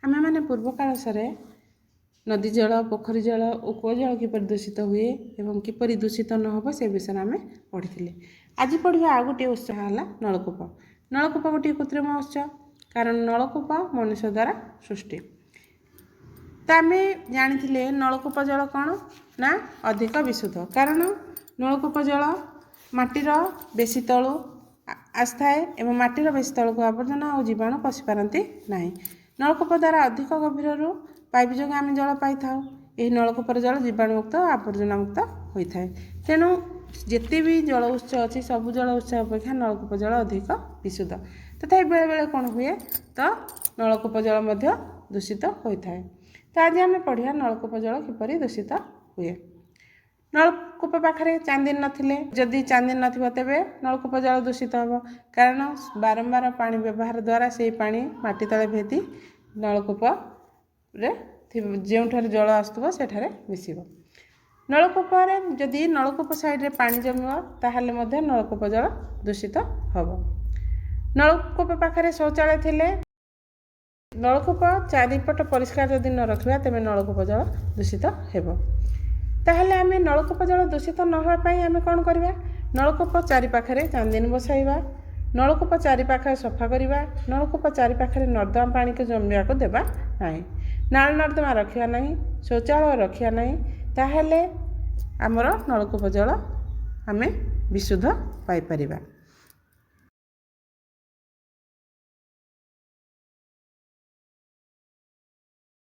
आमे माने पूर्व कालसरे नदी जल पोखरी जल और कूଅ जल किपरि दूषित हुए एवं किपरि दूषित न हो से विषय आम पढ़ी। आज पढ़ा आउ गोटे उत्सव है नलकूप। नलकूप गोटे कृत्रिम उत्स कारण नलकूप मनुष्य द्वारा सृष्टि। तो आम जानी नलकूप जल कौन ना अधिक विशुद्ध कारण नलकूप जल माटीर बेसी तलू आसए एवं माटीर बेसी तलू आवर्जना और जीवाणु पशि पारती ना। नलकूप द्वारा अधिक गभीर पाइप जो आम जल पाई था यह नलकूपर जल जीवाणुमुक्त आवर्जना मुक्त होता है। तेणु जिते भी जल उत्स अच्छी सब जल उत्स अपेक्षा नलकूप जल अधिक विशुद्ध। तथा बेले बेले कौन हुए तो नलकूप जल दूषित होता है। तो आज आम पढ़ा नलकूप जल किपरि दूषित हुए। नलकूप पाखे चांदी नथिले जदि चांदी नथिबो तेबे नलकूप जल दूषित हो कारण बारंबार पानी व्यवहार द्वारा से पानी माटी तले भेदी नलकूप जो जल आसुव सेठारे मिसिबो। नलकूप जदि नलकूप साइड पानी जमिबो ताहले मध्य नलकूप जल दूषित होबो। नलकूप पाखे शौचालय थिले नलकूप चारिपट परिष्कार जदि न रखिबा तेबे नलकूप जल दूषित हेबो। ताहले आमे नलकूप जल दूषित न होवा पई आमे कोन करबा नलकूप चारि पाखरे चांदनी बसाइबा नलकूप चारि पाखे सफा करवा नलकूप चारि पाखरे नर्दमा पानी को जमिया को देबा नाही नाल नर्दमा रखिया नाही शौचालय रखिया नाही ताहले आमर नलकूप जल आमे विशुद्ध पाई परिबा।